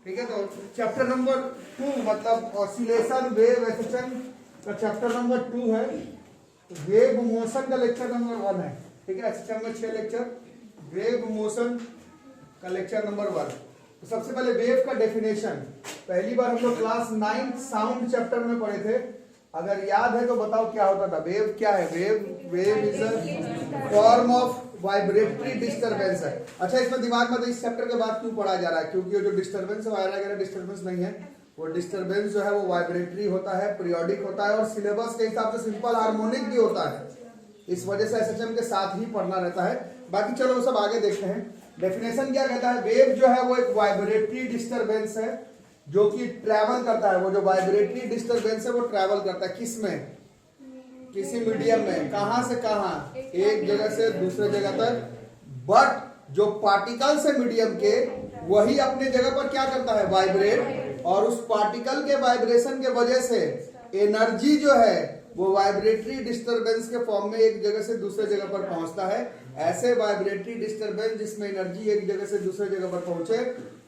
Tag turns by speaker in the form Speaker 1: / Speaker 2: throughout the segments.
Speaker 1: ठीक है। तो चैप्टर नंबर 2 मतलब ऑसिलेशन वेव एसेशन का चैप्टर नंबर 2 है। वेव मोशन का लेक्चर नंबर 1 है। ठीक है, एसेशन में 6 लेक्चर, वेव मोशन का लेक्चर नंबर 1। तो सबसे पहले वेव का डेफिनेशन पहली बार हम लोग क्लास 9 साउंड चैप्टर में पढ़े थे। अगर याद है तो बताओ क्या होता था। वेव क्या है? Wave is a form of vibratory disturbance है। अच्छा, इसमें दिमाग में तो इस चैप्टर के बाद क्यों पढ़ा जा रहा है? क्योंकि वो जो डिस्टरबेंस है वगैरह डिस्टरबेंस नहीं है, वो डिस्टरबेंस जो है वो वाइब्रेटरी होता है, पीरियोडिक होता है और सिलेबस के हिसाब से सिंपल हार्मोनिक भी होता है। इस वजह से एसएचएम के साथ ही पढ़ना रहता है। बाकी चलो वो सब आगे देखते हैं। डेफिनेशन क्या कहता है? वेव जो है वो एक वाइब्रेटरी डिस्टरबेंस है जो कि ट्रैवल करता है। वो जो वाइब्रेटरी डिस्टरबेंस है वो ट्रैवल करता है किस में? किसी मीडियम में। कहां से कहां? एक जगह से दूसरे जगह तक। बट जो पार्टिकल्स है मीडियम के, वही अपने जगह पर क्या करता है? वाइब्रेट। और उस पार्टिकल के वाइब्रेशन के वजह से एनर्जी जो है वो वाइब्रेटरी डिस्टरबेंस के फॉर्म में एक जगह से दूसरे जगह पर पहुंचता है। ऐसे वाइब्रेटरी डिस्टरबेंस जिसमें एनर्जी एक जगह से दूसरे जगह पर पहुंचे,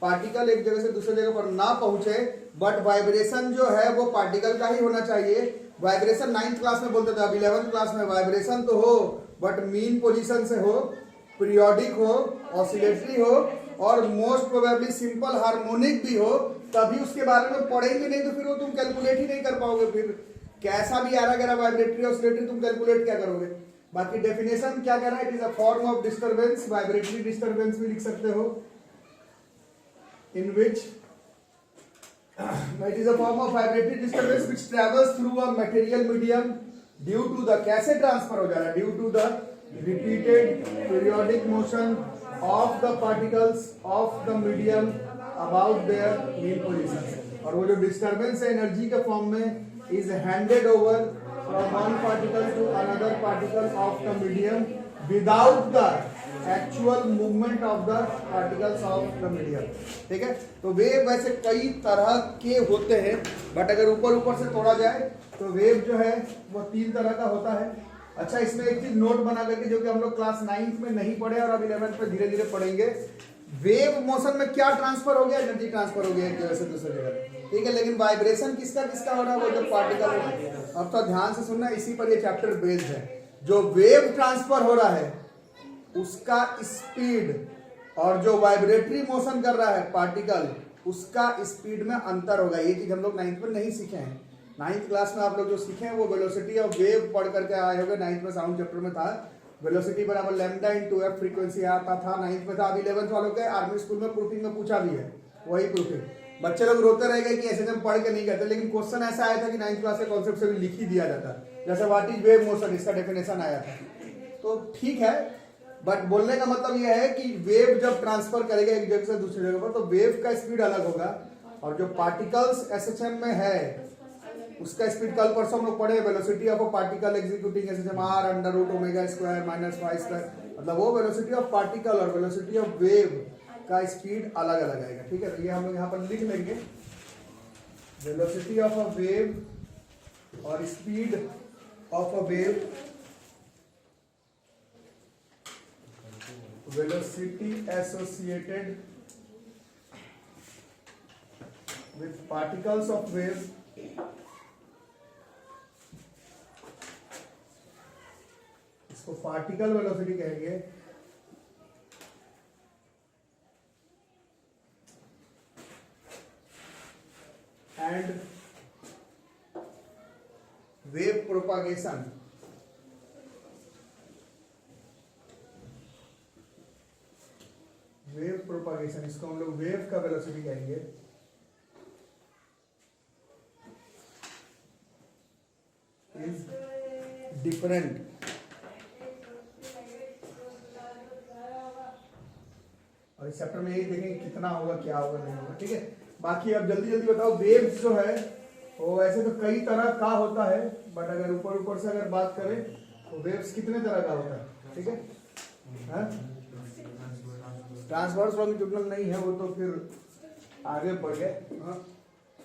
Speaker 1: पार्टिकल एक जगह से दूसरे जगह पर ना पहुंचे, बट वाइब्रेशन जो है वो पार्टिकल का ही होना चाहिए। वाइब्रेशन 9th क्लास में बोलते थे, अब 11th क्लास में वाइब्रेशन तो हो बट मीन पोजीशन से हो, पीरियोडिक हो, ऑसिलेटरी हो और मोस्ट प्रोबेबली सिंपल हार्मोनिक भी हो। तभी उसके बारे में पढ़ेंगे, नहीं तो फिर वो तुम कैलकुलेट ही नहीं कर पाओगे। फिर कैसा भी आ रहा वाइब्रेटरी ऑसिलेटरी तुम कैलकुलेट क्या करोगे? बाकी डेफिनेशन क्या कह रहा है? It is a form of disturbance, vibratory disturbance भी लिख सकते हो, इन विच it is a form of vibratory disturbance which travels through a material medium due to the, कैसे ट्रांसफर हो जा रहा है? due to the repeated periodic motion of the particles of the medium about their mean position। और वो जो disturbance है energy के फॉर्म में is handed over from one particle to another particle of the medium without the actual movement of the particles of the medium. ठीक है, तो wave वैसे कई तरह के होते हैं, बट अगर ऊपर ऊपर से तोड़ा जाए तो वेव जो है वो 3 तरह का होता है। अच्छा, इसमें एक चीज नोट बना करके जो कि हम लोग क्लास 9th में नहीं पढ़े और अब 11th में धीरे धीरे पढ़ेंगे। वेव मोशन में क्या ट्रांसफर हो गया? एनर्जी ट्रांसफर हो गया एक जगह से दूसरे जगह। ठीक है, लेकिन वाइब्रेशन किसका किसका हो रहा है? वो जो पार्टिकल। अब तो ध्यान से सुनना, इसी पर ये चैप्टर बेस्ड है। जो वेव ट्रांसफर हो रहा है उसका स्पीड और जो वाइब्रेटरी मोशन कर रहा है पार्टिकल, उसका स्पीड में अंतर होगा। ये चीज हम लोग 9th में नहीं सीखे हैं। 9th क्लास में आप लोग जो सीखे हैं वो वेलोसिटी ऑफ वेव पढ़ करके आए होंगे। 9th में साउंड चैप्टर में था वेलोसिटी बराबर लैम्डा इनटू एफ, फ्रीक्वेंसी आता था 9th में था। अब 11th वालों के आर्मी स्कूल में प्रूफिंग में पूछा भी है, वही प्रूफिंग। बच्चे लोग रोते रह गए कि ऐसे हम पढ़ के नहीं करते, लेकिन क्वेश्चन ऐसा आया था कि 9th क्लास के कॉन्सेप्ट से भी लिख ही दिया जाता। जैसे व्हाट इज वेव मोशन, इसका डेफिनेशन आया था। तो ठीक है, बट बोलने का मतलब यह है कि वेव जब ट्रांसफर करेगा एक जगह से दूसरी जगह पर तो वेव का स्पीड अलग होगा। और जो पार्टिकल्स एसएचएम में है उसका स्पीड कल परसों हम लोग पढ़े, velocity of a particle executing SHM are under root omega square minus y square, मतलब वो वेलोसिटी ऑफ पार्टिकल और वेलोसिटी ऑफ वेव का स्पीड अलग अलग आएगा। ठीक है, तो ये हम लोग यहाँ पर लिख लेंगे, वेलोसिटी ऑफ अ वेव और speed of a wave, velocity associated with particles of wave इसको पार्टिकल वेलोसिटी कहेंगे। And wave propagation, wave propagation इसको हम लोग वेव का वेलोसिटी कहेंगे। Is different. और इस चैप्टर में यही देखेंगे कितना होगा, क्या होगा, नहीं होगा। ठीक है, बाकी अब जल्दी जल्दी बताओ। वेव्स जो है वो ऐसे तो कई तरह का होता है, बट अगर ऊपर ऊपर से अगर बात करें तो वेव्स कितने तरह का होता है? ठीक है, ट्रांसवर्स लॉन्गिट्यूडिनल नहीं है, वो तो फिर आगे बढ़ गए।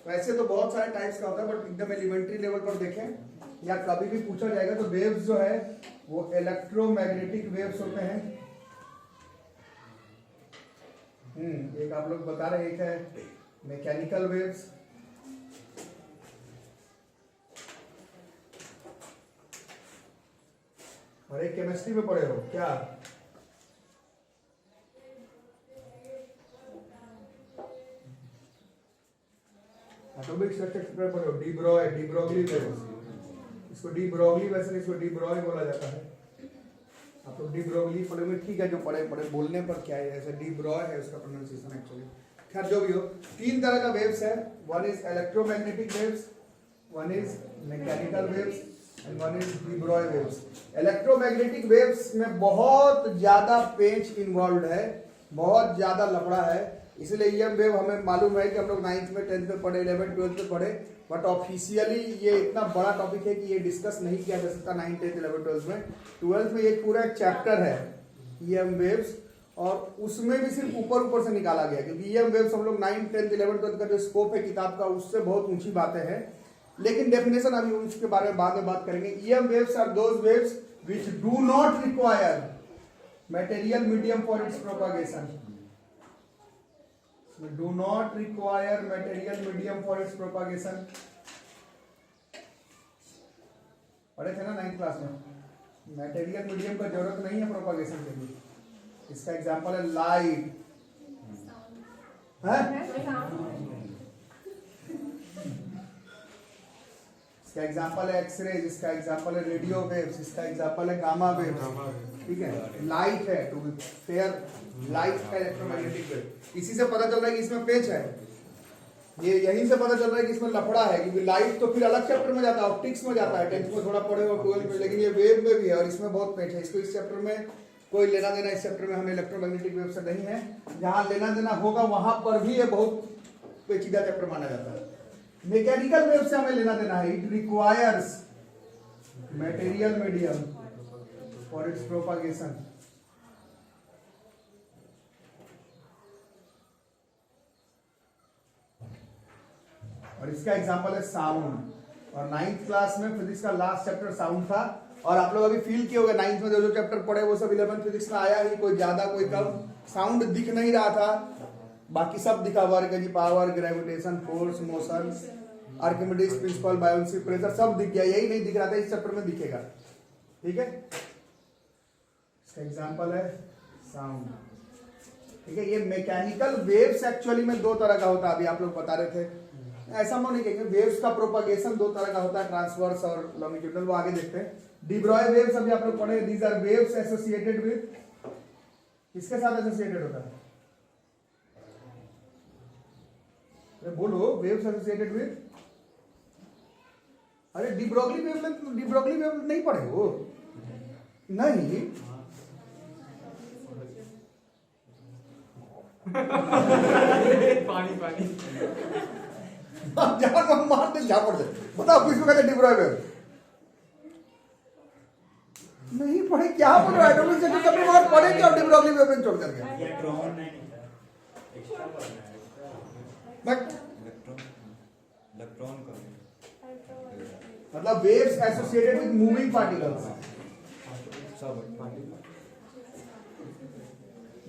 Speaker 1: वैसे तो बहुत सारे टाइप्स का होता है, बट एकदम एलिमेंट्री लेवल पर देखें या कभी भी पूछा जाएगा तो वेव्स जो है वो इलेक्ट्रोमैग्नेटिक वेव्स होते हैं। एक आप लोग बता रहे, एक है मैकेनिकल वेव्स, और एक केमिस्ट्री में पढ़े हो क्या, एटॉमिक स्ट्रक्चर में पढ़े हो, डी ब्रोगली वेव्स, इसको डी ब्रोगली वैसे इसको डी ब्रॉय बोला जाता है। आप लोग डी ब्रोगली पढ़े हुए, ठीक है, जो पढ़े बोलने पर क्या है, ऐसे डी ब्रॉय है उसका प्रोनाउंसिएशन एक्चुअली। खैर जो भी हो, तीन तरह का वेव्स है, one is electromagnetic waves, one is mechanical waves and one is D Broglie waves. Electromagnetic waves में बहुत ज्यादा पेंच इन्वॉल्व है, बहुत ज्यादा लफड़ा है, इसलिए ईएम वेव हमें मालूम है कि हम लोग 9th में 10th में पढ़े, 11th 12th में पढ़े, बट ऑफिशियली ये इतना बड़ा टॉपिक है कि ये डिस्कस नहीं किया जा सकता 9th 10th 11th 12th में। 12th में ये पूरा एक चैप्टर है ईएम वेव्स, और उसमें भी सिर्फ ऊपर से निकाला गया, क्योंकि ईएम वेव्स हम लोग 9th 10th 11th 12th का जो स्कोप है किताब का उससे बहुत ऊंची बातें हैं, लेकिन डेफिनेशन अभी उसके बारे में बाद में बात करेंगे। EM waves are those waves which do not require material medium for its propagation, do not require material medium for its propagation। पढ़े थे ना 9th क्लास में, मटेरियल मीडियम का जरूरत नहीं है प्रोपागेशन के लिए। इसका एग्जांपल है लाइट, इसका एग्जांपल है एक्सरेज, इसका एग्जांपल है रेडियो वेव्स, इसका एग्जांपल है गामा वेव्स, ठीक है। लाइट है, टू बी फेयर, लाइट का इलेक्ट्रोमैग्नेटिक वेव। इसी से पता चल रहा है कि इसमें पेच है, ये यहीं से पता चल रहा है कि इसमें लफड़ा है, क्योंकि लाइट तो फिर अलग चैप्टर में जाता है, ऑप्टिक्स में जाता है, 10th में थोड़ा पढ़े हो 12th में, लेकिन ये वेव में भी है और इसमें बहुत पेच है। इसको इस चैप्टर में कोई लेना देना, इस चैप्टर में हमें इलेक्ट्रोमैग्नेटिक वेव से नहीं है। जहां लेना देना होगा वहां पर भी ये बहुत पेचीदा चैप्टर माना जाता है। मैकेनिकल वेव से हमें लेना देना है, it requires material medium for its propagation. और इसका एग्जांपल है साउंड, और 9th क्लास में फिजिक्स का लास्ट चैप्टर साउंड था, और आप लोग अभी फील किए होंगे 9th में जो चैप्टर पढ़े वो सब 11th फिजिक्स में आया ही, कोई ज्यादा कोई कम। साउंड दिख नहीं रहा था, बाकी सब दिखा, work energy, power, gravitation, force, motion, Archimedes principal, buoyancy, pressure, सब दिख गया। यही नहीं दिख रहा था, इस चैप्टर में दिखेगा, ठीक है। इसका एग्जांपल है साउंड, ठीक है। ये मैकेनिकल वेव्स एक्चुअली में दो तरह का होता है, अभी आप लोग बता रहे थे, ऐसा नहीं कहेंगे। वेव्स का प्रोपागेशन दो तरह का होता है, ट्रांसवर्स और लॉन्गिट्यूडनल, वो आगे देखते हैं। डी ब्रॉय वेव्स अभी आप लोग पढ़े, these are waves associated with, किसके साथ एसोसिएटेड होता है, बोलो, वेव्स एसोसिएटेड विद, अरे डी ब्रोगली वेव नहीं पढ़े हो, नहीं
Speaker 2: पानी पानी
Speaker 1: जहां मारते जहां पढ़ जाए, बताओ किसको कहते हैं डी ब्रॉय वेव, नहीं पढ़े, क्या बोल रहा है, एटॉमिक स्ट्रक्चर कभी बार पढ़े क्या डी ब्रोगली वेव में छोड़ करके, बट
Speaker 3: इलेक्ट्रॉन का
Speaker 1: मतलब waves associated with moving particles,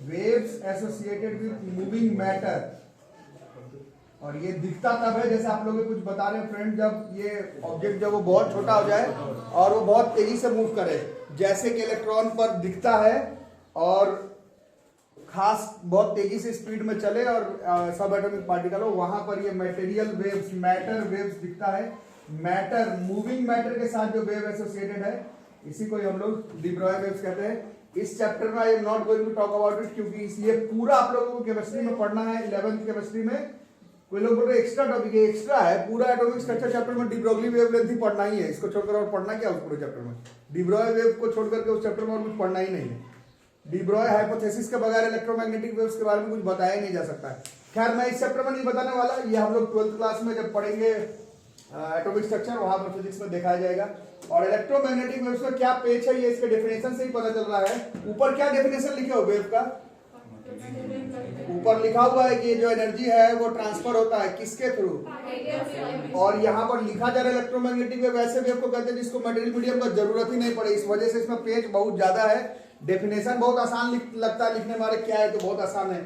Speaker 1: waves associated with moving matter. और ये दिखता तब है, जैसे आप लोग कुछ बता रहे हैं फ्रेंड, जब ये ऑब्जेक्ट जब वो बहुत छोटा हो जाए और वो बहुत तेजी से मूव करे, जैसे कि इलेक्ट्रॉन पर दिखता है और खास बहुत तेजी से स्पीड में चले और सब एटॉमिक पार्टिकल हो, वहां पर ये मटेरियल वेव्स, मैटर वेव्स दिखता है। मैटर, मूविंग मैटर के साथ जो वेव एसोसिएटेड है, इसी को हम लोग डी ब्रॉय वेव्स कहते हैं। इस चैप्टर में I am not going to talk about it, क्योंकि ये पूरा आप लोगों को केमिस्ट्री में पढ़ना है। 11th केमिस्ट्री में कोई लोग बोल रहे एक्स्ट्रा टॉपिक है, एक्स्ट्रा है, पूरा एटॉमिक स्ट्रक्चर चैप्टर में डी ब्रोगली वेवलेंथ ही पढ़ना ही है, इसको छोड़कर और पढ़ना क्या उस पूरे चैप्टर में, डी ब्रॉय वेव को छोड़कर के उस चैप्टर में और कुछ पढ़ना ही नहीं है। डी ब्रॉय हाइपोथेसिस के बगैर इलेक्ट्रोमैग्नेटिक वेव्स के बारे में कुछ बताया ही नहीं जा सकता है। खैर मैं इस चैप्टर में नहीं बताने वाला, ये हम लोग 12th क्लास में जब पढ़ेंगे एटॉमिक स्ट्रक्चर, वहां पर फिजिक्स में दिखाया जाएगा। और इलेक्ट्रोमैग्नेटिक वेव्स में क्या पेच है, ये इसके डेफिनेशन से ही पता चल रहा है। ऊपर क्या डेफिनेशन लिखे हो वेव का, ऊपर लिखा हुआ है कि जो एनर्जी है वो ट्रांसफर होता है किसके थ्रू, और यहाँ पर लिखा जा रहा है इलेक्ट्रोमैग्नेटिक वेव ऐसे वेव को कहते हैं जिसको मटेरियल मीडियम का जरूरत ही नहीं पड़े। इस वजह से इसमें पेज बहुत ज्यादा है। डेफिनेशन बहुत आसान लगता है लिखने में, क्या है तो बहुत आसान है,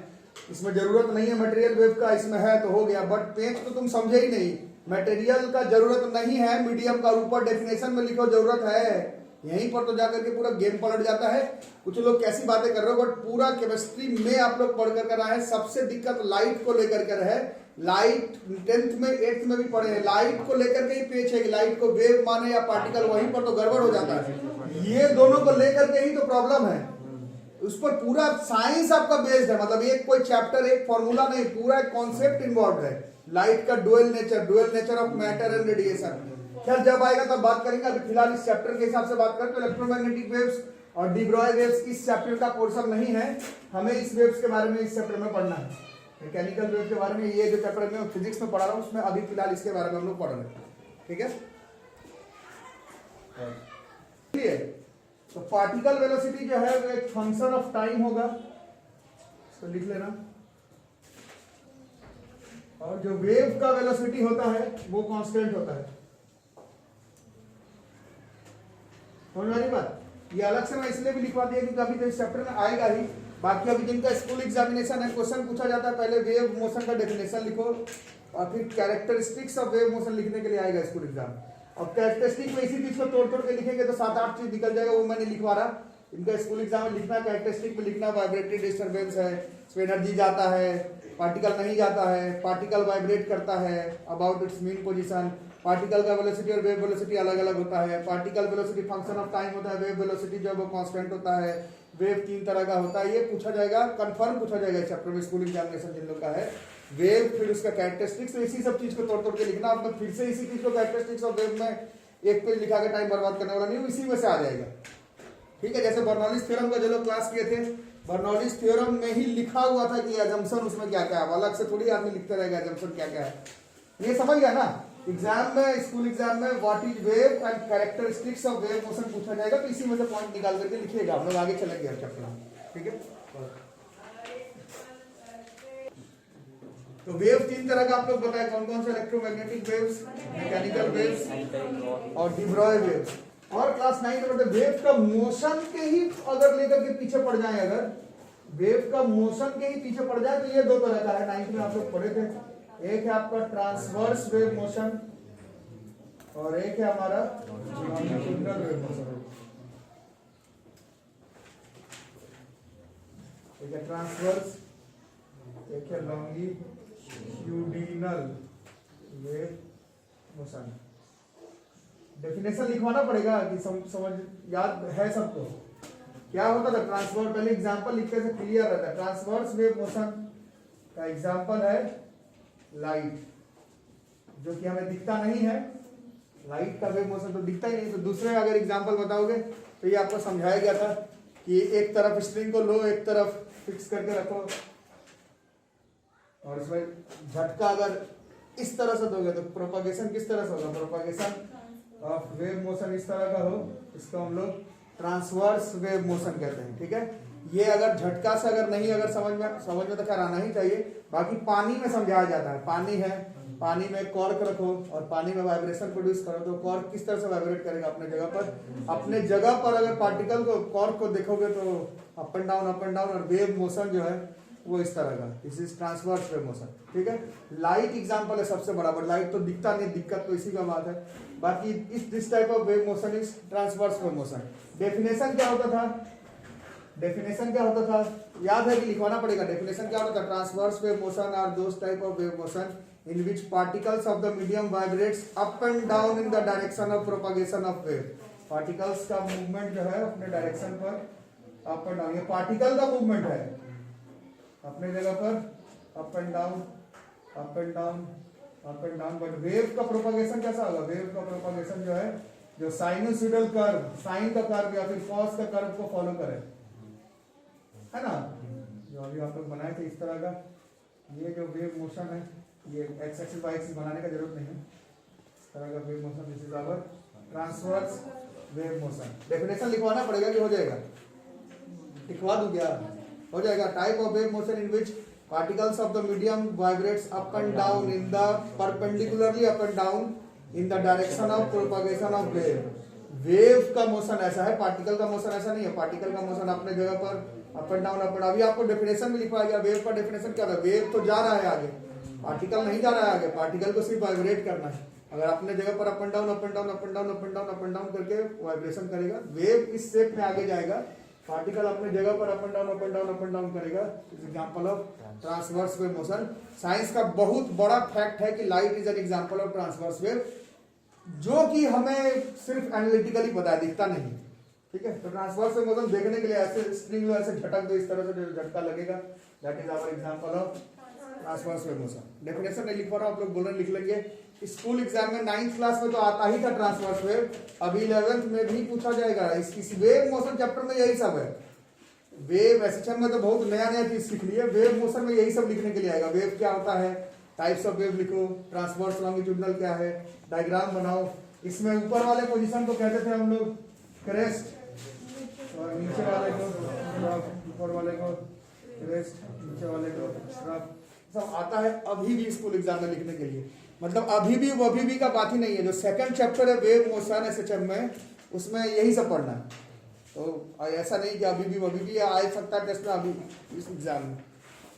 Speaker 1: इसमें जरूरत नहीं है मटेरियल वेव का, इसमें है तो हो गया, बट पेज तो तुम समझे ही नहीं, मटेरियल का जरूरत नहीं है मीडियम का, ऊपर डेफिनेशन में लिखो जरूरत है, यहीं पर तो जाकर के पूरा गेम पलट जाता है। कुछ लोग कैसी बातें कर रहे हो, बट पूरा केमिस्ट्री में आप लोग पढ़ कर रहा है। सबसे दिक्कत लाइट को लेकर के रहे, लाइट 10th में 8th में भी पढ़े हैं, लाइट को लेकर के ही पेच है, लाइट को वेव माने या पार्टिकल, वहीं पर तो गड़बड़ हो जाता है। ये दोनों को लेकर के ही तो प्रॉब्लम है, उस पर पूरा साइंस आपका बेस्ड है, मतलब एक कोई चैप्टर एक फॉर्मूला नहीं, पूरा एक कॉन्सेप्ट इन्वॉल्व है। लाइट का dual nature of matter and radiation, खैर जब आएगा तब बात करेंगे। अभी फिलहाल इस चैप्टर के हिसाब से बात करें तो इलेक्ट्रोमैग्नेटिक वेव्स और डी ब्रॉय वेव्स इस चैप्टर का पोर्शन नहीं है, हमें इस वेव्स के बारे में इस चैप्टर में पढ़ना है। मैकेनिकल वेव के बारे में ये जो चैप्टर में फिजिक्स में पढ़ा रहा हूँ उसमें अभी फिलहाल इसके बारे में हम लोग पढ़ रहे हैं, ठीक है। तो पार्टिकल वेलोसिटी जो है वो एक फंक्शन ऑफ टाइम होगा, इसको लिख लेना, और जो वेव का वेलोसिटी होता है वो कांस्टेंट होता है। समझ वाली बात, ये अलग से मैं इसलिए भी लिखवा दिया क्योंकि अभी तो इस चैप्टर में आएगा ही। बाकी अभी जिनका स्कूल एग्जामिनेशन है, क्वेश्चन पूछा जाता है, पहले वेव मोशन का डेफिनेशन लिखो और फिर कैरेक्टरिस्टिक्स ऑफ वेव मोशन लिखने के लिए आएगा स्कूल एग्जाम। और कैरेक्टरिस्टिक में इसी चीज को तोड़ तोड़ के लिखेंगे तो 7-8 चीज निकल जाएगा, वो मैंने लिखवा रहा। इनका स्कूल एग्जाम में लिखना, कैरेक्टरिस्टिक में लिखना वाइब्रेटरी डिस्टर्बेंस है, इसमें एनर्जी जाता है, पार्टिकल नहीं जाता है, पार्टिकल वाइब्रेट करता है, about it's mean position, particle का वेलोसिटी और वेव वेलोसिटी अलग अलग होता है, particle velocity function of time होता है, वेव वेलोसिटी जो वो कांस्टेंट होता है, वेव 3 तरह का होता है, ये पूछा जाएगा, कंफर्म पूछा जाएगा इस चैप्टर में स्कूल एग्जामिनेशन जिन लोग का है। वेव फिर उसका कैरेक्टरिस्टिक्स, तो इसी सब चीज को तोड़ तोड़ के लिखना। अब मैं फिर से इसी चीज को कैरेक्टरिस्टिक्स ऑफ वेव में एक पेज लिखा के टाइम बर्बाद करने वाला नहीं हूँ, इसी में से आ जाएगा, ठीक है। जैसे बर्नौलीज थ्योरम का जो लोग क्लास किए थे, बर्नौलीज थ्योरम में ही लिखा हुआ था कि एजम्पशन उसमें क्या क्या है, अलग से थोड़ी आदमी लिखते रहेगा एजम्पशन क्या क्या है, ये समझ गया ना। एग्जाम में, स्कूल एग्जाम में what is wave and characteristics of wave motion पूछा जाएगा, तो इसी में से पॉइंट निकाल करके लिखिएगा, हम लोग आगे चलेंगे अब चैप्टर में, ठीक है। तो वेव 3 तरह का आप लोग बताए, कौन कौन से, इलेक्ट्रोमैग्नेटिक वेव्स, मैकेनिकल वेव्स और डी ब्रॉय वेव्स। और क्लास 9 में वेव का मोशन के ही अगर लेकर के पीछे पड़ जाए, अगर वेव का मोशन के ही पीछे पड़ जाए तो ये 2 तरह का है, 9th में आप लोग पढ़े थे। एक है आपका ट्रांसवर्स वेव मोशन और एक है हमारा लॉन्गिट्यूडिनल वेव मोशन। एक है ट्रांसवर्स, एक है लॉन्गिट्यूडिनल वेव मोशन। डेफिनेशन लिखवाना पड़ेगा कि समझ याद है सबको क्या होता था ट्रांसवर्स, पहले एग्जांपल लिखने से क्लियर रहता है। ट्रांसवर्स वेव मोशन का एग्जांपल है लाइट, जो कि हमें दिखता नहीं है, लाइट का वेव मोशन तो दिखता ही नहीं। तो दूसरे अगर एग्जांपल बताओगे तो ये आपको समझाया गया था कि एक तरफ स्ट्रिंग को लो, एक तरफ फिक्स करके रखो, और इसमें झटका अगर इस तरह से दोगे तो प्रोपागेशन किस तरह से होगा, प्रोपागेशन ऑफ वेव मोशन इस तरह का हो, इसको हम लोग ट्रांसवर्स वेव मोशन कहते हैं, ठीक है। ये अगर झटका से अगर नहीं, अगर समझ में तो खैर आना ही चाहिए। बाकी पानी में समझाया जाता है, पानी है, पानी में कॉर्क रखो और पानी में वाइब्रेशन प्रोड्यूस करो, तो कॉर्क किस तरह से वाइब्रेट करेगा अपने जगह पर। अपने जगह पर अगर पार्टिकल को, कॉर्क को देखोगे तो अप एंड डाउन, और वेव मोशन जो है वो इस तरह का, this is transverse wave motion, ठीक है। लाइट एग्जांपल है सबसे बड़ा, बट लाइट तो दिखता नहीं, दिक्कत तो इसी का बात है। बाकी इस this type of wave motion is transverse wave motion. Definition क्या होता था, डेफिनेशन क्या होता था, याद है कि लिखवाना पड़ेगा। डेफिनेशन क्या होता था, transverse wave motion are those type of wave motion in which particles of the medium vibrates up and down in the direction of propagation of wave। particles का मूवमेंट जो है अपने डायरेक्शन पर अप एंड डाउन, ये particle का movement है अपने जगह पर up and down, up and down, up and down. But wave का प्रोपागेशन कैसा होगा, वेव का प्रोपागेशन जो है, जो साइनोसॉइडल कर्व, साइन का कर्व या फिर कॉस का कर्व को फॉलो करे, है ना, जो अभी आप लोग बनाए थे इस तरह का। ये जो वेव मोशन है, ये एक्स एक्सिस वाई एक्सिस बनाने का जरूरत नहीं है, इस तरह का wave motion, this is our transverse wave motion. Definition लिखवाना पड़ेगा कि हो जाएगा, लिखवा दूं क्या, हो जाएगा। Type of wave motion in which particles of the medium vibrates up and down in the perpendicularly up and down in the direction of propagation of wave. Wave का मोशन ऐसा है, पार्टिकल का मोशन ऐसा नहीं है। Particle का motion अपने जगह पर up and down up and. अभी आपको डेफिनेशन में लिखवाया गया, वेव का डेफिनेशन क्या है, वेव तो जा रहा है आगे, पार्टिकल नहीं जा रहा है आगे, पार्टिकल को सिर्फ वाइब्रेट करना है। अगर अपने जगह पर up and down up and down up and down up and down up and down करके वाइब्रेशन करेगा, वेव इस शेप में आगे जाएगा, पार्टिकल अपने जगह पर up and down up and down up and down करेगा। Example of transverse wave motion. Science का बहुत बड़ा फैक्ट है कि light is an example of transverse wave, जो कि हमें सिर्फ एनालिटिकली पता है, दिखता नहीं। ठीक है, तो ट्रांसवर्स वेव मोशन देखने के लिए ऐसे स्प्रिंग में ऐसे झटक दो, इस तरह से झटका लगेगा, that is our example of transverse wave motion. Definition नहीं लिख पा रहा हूं, आप लोग बोल रहे लिख लेंगे। स्कूल एग्जाम में 9th क्लास में तो आता ही था ट्रांसवर्स वेव, अभी 11th में भी पूछा जाएगा। इस वेव मोशन चैप्टर में यही सब है। वेव एसएचएम में तो बहुत नया नया चीज सीख लिए, वेव मोशन में यही सब लिखने के लिए आएगा। वेव क्या होता है, टाइप्स ऑफ वेव लिखो, ट्रांसवर्स लॉन्गिट्यूडिनल क्या है, डायग्राम बनाओ। इसमें ऊपर वाले पोजीशन को कहते थे हम लोग क्रेस्ट, और नीचे वाले को ट्रफ, ऊपर वाले को क्रेस्ट, नीचे वाले को ट्रफ, सब आता है अभी भी स्कूल एग्जाम में लिखने के लिए। मतलब अभी भी वो अभी भी का बात ही नहीं है। जो सेकंड चैप्टर है वेव मोशन एसएचएम में, उसमें यही सब पढ़ना है। तो ऐसा नहीं कि अभी भी वो अभी भी आ सकता है टेस्ट में, अभी इस एग्जाम में।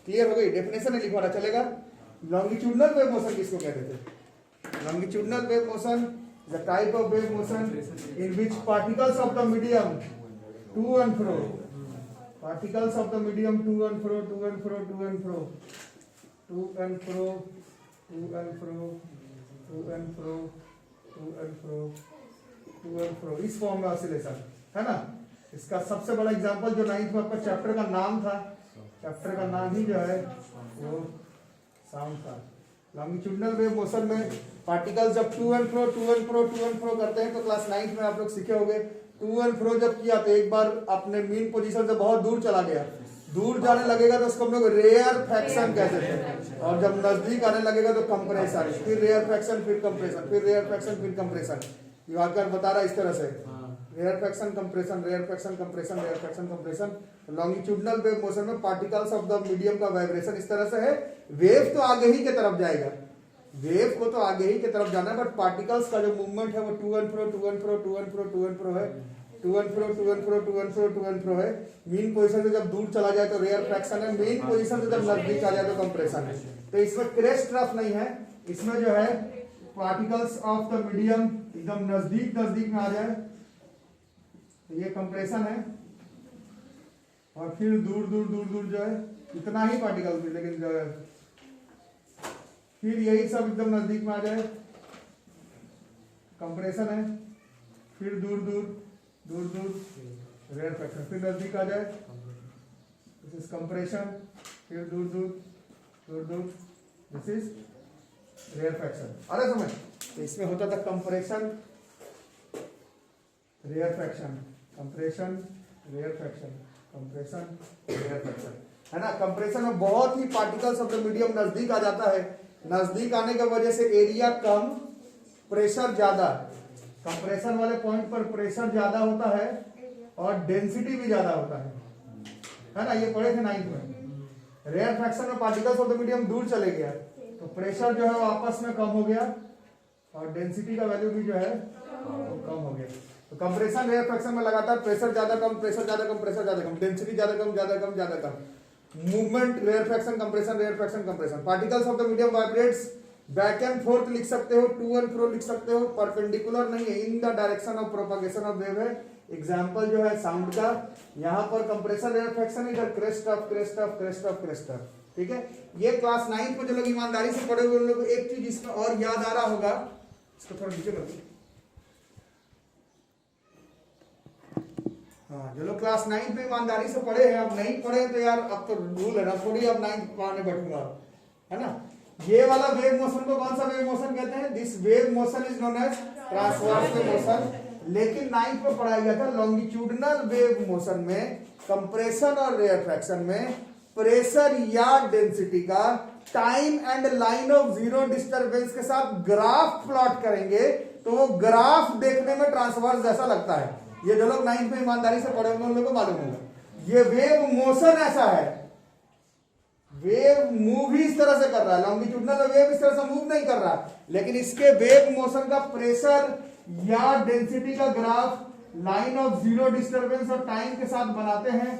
Speaker 1: क्लियर हो गई? डेफिनेशन नहीं लिखवाना चलेगा। लॉन्गिट्यूडिनल वेव मोशन किसको कहते थे? Longitudinal wave motion the type of wave motion in which particles of the medium to and fro, particles of the medium to and fro, to and fro, to and fro, to and fro, to and fro, to and fro, to and fro, to and fro, इस form में oscillation है ना। इसका सबसे बड़ा example जो 9th में आपका चैप्टर का नाम था, चैप्टर का नाम ही जो है वो साउंड था। लॉन्गिट्यूडिनल वेव मोशन में पार्टिकल जब to and fro to and fro to and fro करते हैं, तो क्लास 9th में आप लोग सीखे होंगे। टू एंड फ्रो जब किया तो एक बार अपने मीन पोजीशन से बहुत दूर चला गया, दूर जाने लगेगा तो उसको हम लोग रेयर फ्रैक्शन कहते थे, और जब नजदीक आने लगेगा तो कंप्रेशन, फिर रेयर फ्रैक्शन, फिर कंप्रेशन, फिर रेयर फ्रैक्शन, फिर कंप्रेशन। ये वाक्य बता रहा है इस तरह से, rarefaction compression, rarefaction compression, rarefaction compression. Longitudinal wave motion में पार्टिकल्स ऑफ द मीडियम का वाइब्रेशन इस तरह से है। वेव तो आगे ही के तरफ जाएगा, वेव को तो आगे ही के तरफ जाना है, बट पार्टिकल्स का जो मूवमेंट है वो to and fro, to and fro, to and fro, to and fro है, to and fro, to and fro, to and fro, to and fro है। मीन पोजीशन से जब दूर चला जाए तो रेयर फ्रैक्शन है, मेन पोजीशन से जब नजदीक आ जाए तो कंप्रेशन है। तो इसमें क्रेस्ट ट्रफ नहीं है, इसमें जो है पार्टिकल्स ऑफ द मीडियम एकदम नजदीक नजदीक में आ जाए तो ये कंप्रेशन है, और फिर दूर दूर दूर दूर जो है इतना ही पार्टिकल, लेकिन जो है फिर यही सब एकदम नजदीक में आ जाए कंप्रेशन है, फिर दूर दूर दूर दूर रेयर फ्रैक्शन, फिर नजदीक आ जाए दिस इज कंप्रेशन, फिर दूर दूर दूर दूर दिस इज रेयर फ्रैक्शन। अरे समझ, तो इसमें होता था compression rarefaction, compression rarefaction, compression rarefaction, है ना। कंप्रेशन में बहुत ही पार्टिकल्स ऑफ द मीडियम नजदीक आ जाता है, नजदीक आने की वजह से एरिया कम, प्रेशर ज्यादा। कंप्रेशन वाले पॉइंट पर प्रेशर ज्यादा होता है और डेंसिटी भी ज्यादा होता है ना। ये पढ़े थे 9th में। रेयर फ्रैक्शन में पार्टिकल्स ऑफ द मीडियम दूर चले गया तो प्रेशर जो है वो आपस में कम हो गया और डेंसिटी का वैल्यू भी जो है वो कम हो गया। तो कंप्रेशन रेयर फ्रैक्शन में लगातार प्रेशर ज्यादा कम, प्रेशर ज्यादा कम, प्रेशर ज्यादा कम, डेंसिटी ज्यादा कम, ज्यादा कम, ज्यादा कम, movement rarefaction compression, rarefaction compression. Particles of the medium vibrates back and forth लिख सकते हो, टू एंड फ्रो लिख सकते हो, परपेंडिकुलर नहीं है, in the direction of propagation of wave है। एग्जांपल जो है साउंड का, यहाँ पर कंप्रेशन रेयर फ्रैक्शन, इधर crest of crest of crest of crest of. ठीक है, ये क्लास 9th में जो लोग ईमानदारी से पढ़े हुए उन लोगों को एक चीज इसमें और याद आ रहा होगा, इसको थोड़ा नीचे कर दो। हाँ, जो लोग क्लास 9th में ईमानदारी से पढ़े हैं, अब नहीं पढ़े तो यार अब तो रूल है ना, थोड़ी अब 9th पढ़ाने बैठूंगा, है ना। ये वाला वेव मोशन को कौन सा वेव मोशन कहते हैं? This wave motion is known as transverse wave motion. लेकिन 9th में पढ़ाया गया था लॉन्गिट्यूडिनल वेव मोशन में कंप्रेशन और रेयर फ्रैक्शन में प्रेशर या डेंसिटी का time and line of zero disturbance के साथ ग्राफ प्लॉट करेंगे तो वो ग्राफ देखने में ट्रांसवर्स जैसा लगता है। ये जो लोग 9th में ईमानदारी से पढ़े होंगे उन लोगों को मालूम होगा। ये वेव मोशन ऐसा है, वेव मूव ही इस तरह से कर रहा है, लॉन्गिट्यूडिनल वेव इस तरह से मूव नहीं कर रहा, लेकिन इसके वेव मोशन का प्रेशर या डेंसिटी का graph line of zero disturbance और टाइम के साथ बनाते हैं।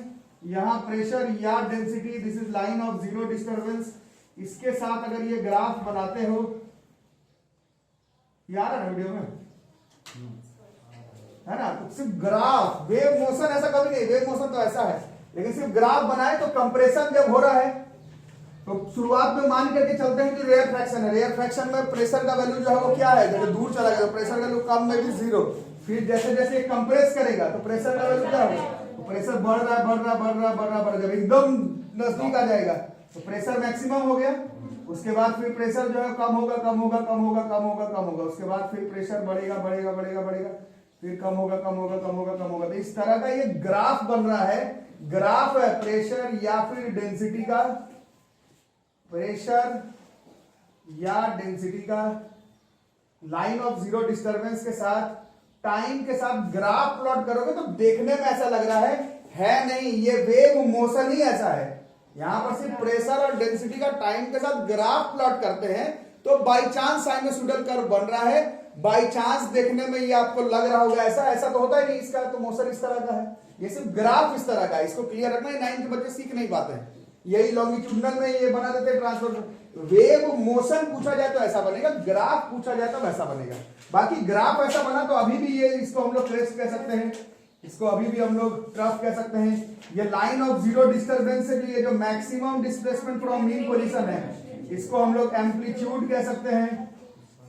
Speaker 1: यहाँ प्रेशर या density, this is line of zero disturbance, इसके साथ अगर ये ग्राफ बनाते हो, यार है वीडियो में है ना, तो सिर्फ ग्राफ, वेव मोशन ऐसा कभी नहीं, वेव मोशन तो ऐसा है, लेकिन सिर्फ ग्राफ बनाए तो कंप्रेशन जब हो रहा है तो शुरुआत में मान करके चलते हैं कि रेयर फ्रैक्शन है, रेयर फ्रैक्शन में प्रेशर का वैल्यू जो है वो क्या है, जैसे दूर चला गया तो प्रेशर का वैल्यू कम में भी जीरो, फिर जैसे जैसे कंप्रेस करेगा तो प्रेशर का वैल्यू क्या होगा, तो प्रेशर बढ़ रहा है बढ़ रहा बढ़ रहा बढ़ रहा बढ़, जब एकदम नजदीक आ जाएगा तो प्रेशर मैक्सिमम हो गया, उसके बाद फिर प्रेशर जो है कम होगा कम होगा कम होगा कम होगा कम होगा, उसके बाद फिर प्रेशर बढ़ेगा बढ़ेगा बढ़ेगा बढ़ेगा, फिर कम होगा कम होगा कम होगा कम होगा। तो इस तरह का ये ग्राफ बन रहा है, ग्राफ है प्रेशर या फिर डेंसिटी का, प्रेशर या डेंसिटी का लाइन ऑफ जीरो डिस्टरबेंस के साथ, टाइम के साथ ग्राफ प्लॉट करोगे तो देखने में ऐसा लग रहा है नहीं, ये वेव मोशन ही ऐसा है। यहां पर सिर्फ प्रेशर और डेंसिटी का टाइम के साथ ग्राफ प्लॉट करते हैं तो बाई चांस साइनोसॉइडल कर्व बन रहा है, बाई चांस देखने में ये आपको लग रहा होगा ऐसा, ऐसा तो होता ही नहीं, इसका तो मोशन इस तरह का है, ये सिर्फ ग्राफ इस तरह का है, इसको क्लियर रखना है, 9th के बच्चे सीख नहीं पाते हैं, यही लॉन्गिट्यूडनल में ये बना देते हैं ट्रांसफर। वेव मोशन पूछा जाए तो ऐसा बनेगा, ग्राफ पूछा जाए तो वैसा बनेगा, बाकी ग्राफ ऐसा बना तो अभी भी ये, इसको हम लोग ट्रेस कह सकते हैं, इसको अभी भी हम लोग ट्रफ कह सकते हैं। ये लाइन ऑफ जीरो डिस्टरबेंस से ये जो maximum displacement from mean position है, इसको हम लोग एम्पलीट्यूड कह सकते हैं,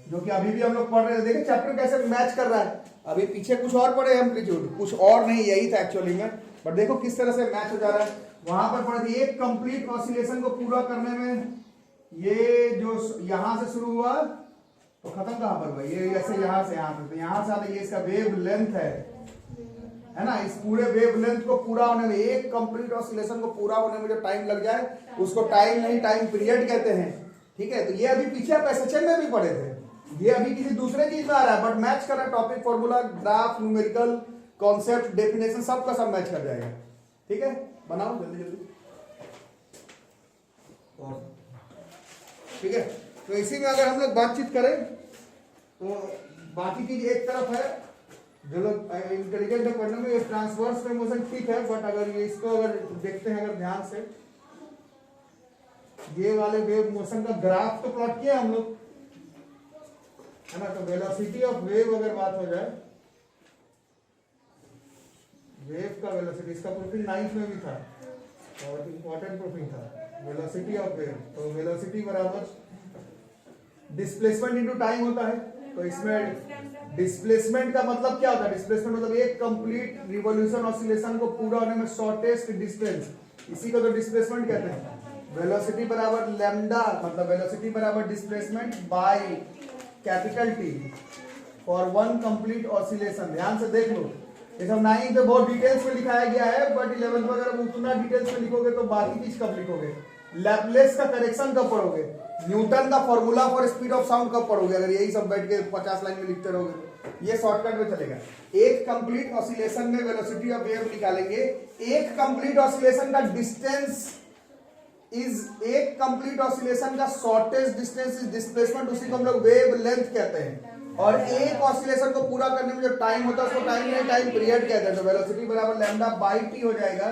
Speaker 1: जो कि अभी भी हम लोग पढ़ रहे हैं। देखिए चैप्टर कैसे मैच कर रहा है, अभी पीछे कुछ और पढ़े एम्पलीट्यूड, कुछ और नहीं, यही था एक्चुअली में, बट देखो किस तरह से मैच हो जा रहा है। वहां पर पढ़े थे एक कंप्लीट ऑसिलेशन को पूरा करने में, ये जो यहां से शुरू हुआ तो खत्म कहां पर हुआ, ये ऐसे यहां से आता, ये इसका वेव लेंथ है ना, इस पूरे वेव लेंथ को पूरा होने में, एक कंप्लीट ऑसिलेशन को पूरा होने में जो टाइम लग जाए उसको टाइम नहीं टाइम पीरियड कहते हैं, ठीक है। तो ये अभी पीछे आप एसएचएम में भी पढ़े थे, ये अभी किसी दूसरे चीज में आ रहा है, बट मैच कर रहा है, topic formula graph numerical concept definition सबका सब मैच कर जाएगा, ठीक है। बनाओ जल्दी जल्दी, ठीक है। तो इसी में अगर हम लोग बातचीत करें तो बाकी चीज एक तरफ है, जो लोग इंटेलिजेंट है पढ़ने में, ये ट्रांसवर्स में मोशन ठीक है, बट अगर ये इसको अगर देखते हैं अगर ध्यान से, ये वाले वेव मोशन का ग्राफ तो प्लॉट किया हम लोग, है ना। तो वेलोसिटी ऑफ वेव अगर बात हो जाए, वेव का वेलोसिटी, इसका प्रूफिंग 9th में भी था और इंपॉर्टेंट प्रूफिंग था, वेलोसिटी ऑफ वेव। तो वेलोसिटी बराबर डिस्प्लेसमेंट इनटू टाइम होता है, तो इसमें डिस्प्लेसमेंट का मतलब क्या होता है, डिस्प्लेसमेंट मतलब एक कंप्लीट रिवॉल्यूशन ऑसिलेशन को पूरा होने में शॉर्टेस्ट डिस्टेंस, इसी को तो डिस्प्लेसमेंट कहते हैं। वेलोसिटी बराबर लैम्डा, मतलब वेलोसिटी बराबर displacement by capital T for one complete oscillation. ध्यान से देख लो, ये सब 9th में बहुत डिटेल्स में लिखाया गया है, बट 11th में अगर उतना डिटेल्स में लिखोगे तो बाकी चीज कब लिखोगे, लैपलेस का करेक्शन कब पढ़ोगे, न्यूटन का formula for speed of sound कब पढ़ोगे, अगर यही सब बैठ के 50 लाइन में लिखते रहोगे तो ये शॉर्टकट में चलेगा। एक कंप्लीट ऑसिलेशन में वेलोसिटी ऑफ वेव निकालेंगे, एक कंप्लीट ऑसिलेशन का डिस्टेंस इज, एक कंप्लीट ऑसिलेशन का शॉर्टेस्ट डिस्टेंस इज डिस्प्लेसमेंट, उसी को हम लोग वेव लेंथ कहते हैं। और एक ऑसिलेशन को पूरा करने में जो टाइम होता है उसको टाइम नहीं टाइम पीरियड कहते हैं। तो वेलोसिटी बराबर लैम्डा बाई टी हो जाएगा,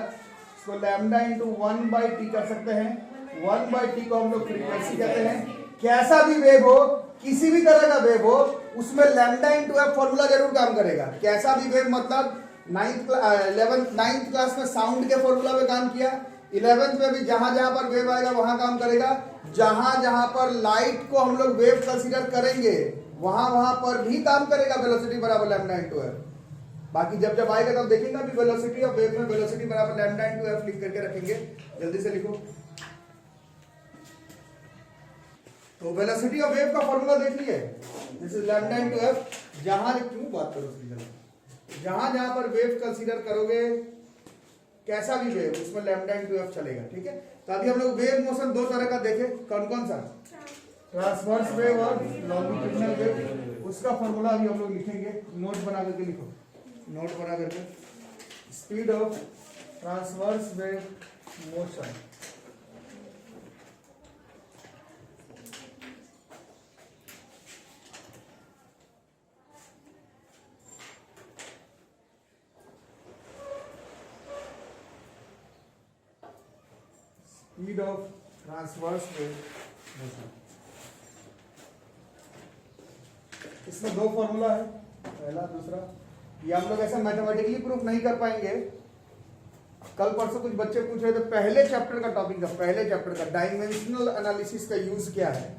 Speaker 1: इसको लैम्डा इंटू 1/t कर सकते हैं, 1/t को हम लोग फ्रीक्वेंसी कहते हैं। कैसा भी वेव हो, किसी भी तरह का वेव हो, उसमें लैम्डा इंटू एफ फॉर्मूला जरूर काम करेगा। कैसा भी वेव मतलब 9th क्लास में साउंड के फॉर्मूला में काम किया, 11th में भी जहां जहां पर वेव आएगा वहां काम करेगा, जहां जहां पर लाइट को हम लोग वेव कंसीडर करेंगे वहां वहां पर भी काम करेगा वेलोसिटी बराबर लैम्डा इंटू एफ। बाकी जब जब आएगा तब देखेंगे अभी वेलोसिटी ऑफ वेव में वेलोसिटी बराबर लैम्डा इंटू एफ लिख करके रखेंगे, जल्दी से लिखो। तो वेलोसिटी ऑफ वेव का फॉर्मूला देख लिए, this is lambda into F. जहां क्यों बात करो उसकी जगह, जहां जहां पर वेव कंसीडर करोगे कैसा भी वेव, उसमें लैम्डा इनटू एफ चलेगा, ठीक है। तो अभी हम लोग वेव मोशन दो तरह का देखे, कौन कौन सा, ट्रांसवर्स वेव और लॉन्गिट्यूडिनल वेव। उसका फॉर्मूला अभी हम लोग लिखेंगे, नोट बना करके लिखो, नोट बना करके। Speed of transverse wave motion, speed of transverse wave motion. इसमें दो फॉर्मूला है, पहला दूसरा। ये हम लोग ऐसा मैथमेटिकली प्रूफ नहीं कर पाएंगे। कल परसों कुछ बच्चे पूछ रहे थे पहले चैप्टर का टॉपिक का, पहले चैप्टर का डायमेंशनल एनालिसिस का यूज क्या है।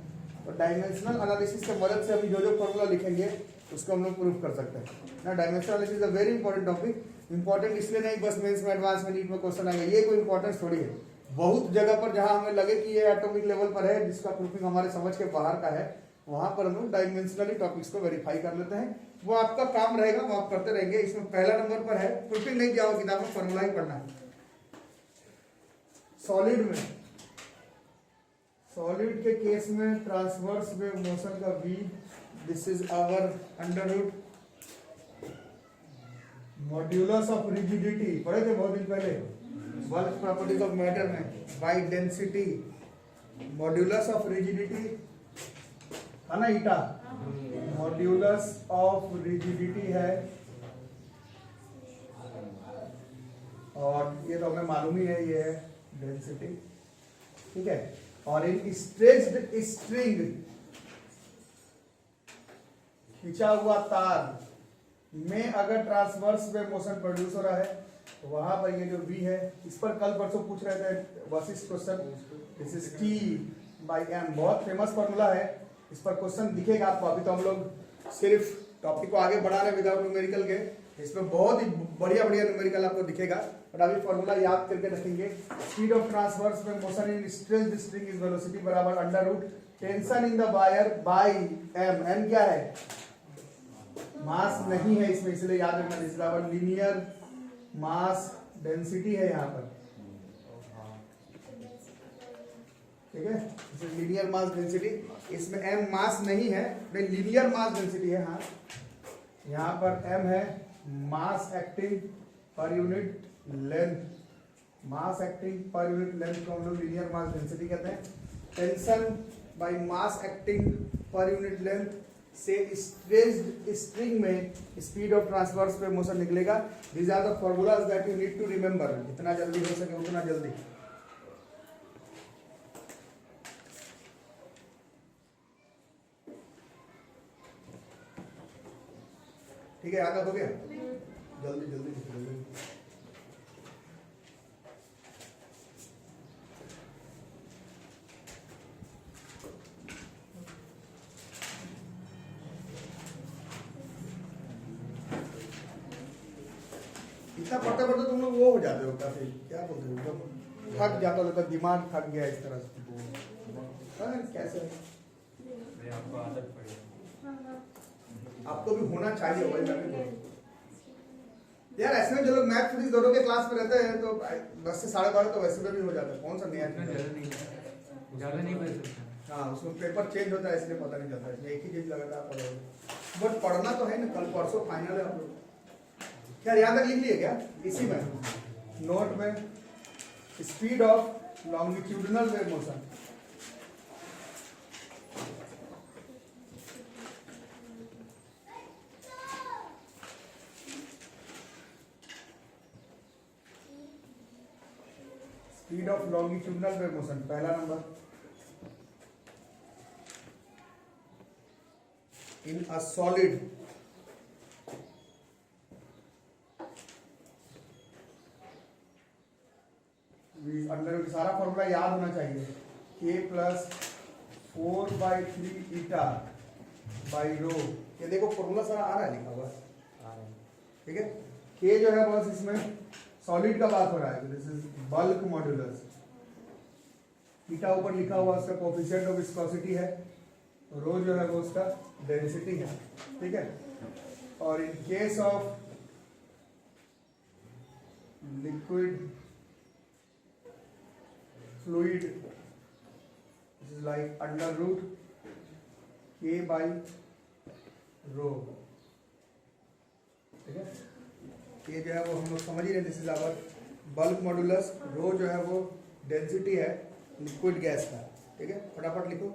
Speaker 1: तो डायमेंशनल एनालिसिस के मदद से हम जो फॉर्मूला लिखेंगे उसको हम लोग प्रूफ कर सकते हैं ना। Dimensional analysis is a very important topic. Important इसलिए नहीं बस मेंस में, एडवांस में, नीट में क्वेश्चन आएगा, ये कोई इंपॉर्टेंस थोड़ी है। बहुत जगह पर जहां हमें लगे कि ये एटॉमिक लेवल पर है, जिसका प्रूफिंग हमारे समझ के बाहर का है, वहां पर हम लोग डायमेंशनली टॉपिक्स को वेरीफाई कर लेते हैं। वो आपका काम रहेगा, वो आप करते रहेंगे। इसमें पहला नंबर पर है, प्रूफिंग नहीं किया हो किताब में, फॉर्मूला ही पढ़ना है। सॉलिड में, सॉलिड के केस में ट्रांसवर्स वेव मोशन का v, this is our under root modulus of rigidity, पढ़े थे बहुत दिन पहले, बल्क प्रॉपर्टीज ऑफ मैटर में, by density, modulus of rigidity है ना, ईटा, मॉड्यूलस ऑफ रिजिडिटी है, और ये तो हमें मालूम ही है, ये है डेंसिटी, ठीक है। और इन स्ट्रेच्ड स्ट्रिंग, खिंचा हुआ तार में अगर ट्रांसवर्स वेव मोशन प्रोड्यूस हो रहा है तो वहां पर ये जो v है, इस पर कल परसों पूछ रहे थे Vashishtha question, this is t by m, बहुत फेमस फॉर्मूला है। इस पर क्वेश्चन दिखेगा आपको। अभी तो हम लोग सिर्फ टॉपिक को आगे बढ़ा रहे हैं विदाउट न्यूमेरिकल के, इसमें बहुत ही बढ़िया बढ़िया न्यूमेरिकल आपको दिखेगा। और अभी फॉर्मूला याद करके रखेंगे। स्पीड ऑफ ट्रांसवर्स में motion in stretched string is velocity बराबर under root tension in the wire by m। m क्या है? मास नहीं है इसमें, इसलिए याद रखना, दिस बराबर लीनियर मास डेंसिटी है यहाँ पर, ठीक है। लीनियर मास डेंसिटी, इसमें m मास नहीं है, लीनियर मास डेंसिटी है। हाँ, यहाँ पर m है mass acting per unit length, mass acting per unit length को हम लोग लीनियर मास डेंसिटी कहते हैं। Tension by mass acting per unit length से स्ट्रेच्ड स्ट्रिंग में स्पीड ऑफ ट्रांसवर्स पे मोशन निकलेगा। These are the formulas that you need to remember, जितना जल्दी हो सके उतना जल्दी। ठीक है, याद हो गया? जल्दी जल्दी जल्दी। इतना पढ़ते पढ़ते तुम लोग वो हो जाते हो, काफी क्या बोलते हो, मतलब थक जाता होता, दिमाग थक गया इस तरह से। कैसे
Speaker 2: आपको आदत पड़ी,
Speaker 1: आपको भी होना चाहिए भाई। मैं भी यार ऐसे में जो लोग मैथ फिजिक्स दोनों के क्लास में रहते हैं तो 10 से 12:30 तो वैसे में भी हो जाता है। कौन सा नया
Speaker 2: ज़्यादा नहीं पढ़ सकता।
Speaker 1: हाँ, उसमें पेपर चेंज होता है इसलिए पता नहीं चलता है, एक ही चीज लगातार पढ़ोगे। बट पढ़ना तो है ना, कल परसों फाइनल है आप लोग। क्या यहाँ तक लिख लिए क्या? इसी में नोट में speed of longitudinal wave motion, speed of longitudinal wave motion, पहला number in a solid under, सारा फॉर्मूला याद होना चाहिए, k plus 4/3 eta by rho. ये देखो फॉर्मूला सारा आ रहा है, लिखा हुआ, ठीक है। k जो है बस इसमें सॉलिड का बात हो रहा है, दिस इज बल्क मॉड्यूलस। ईटा ऊपर लिखा हुआ उसका कोएफिशिएंट ऑफ विस्कोसिटी है, रो जो है वो उसका डेंसिटी है, ठीक है। और in case of liquid fluid, this is like under root k by rho, ठीक है। ये जो है वो हम लोग समझ ही रहे, this is our bulk modulus, rho जो है वो डेंसिटी है लिक्विड गैस का, ठीक है। फटाफट लिखो।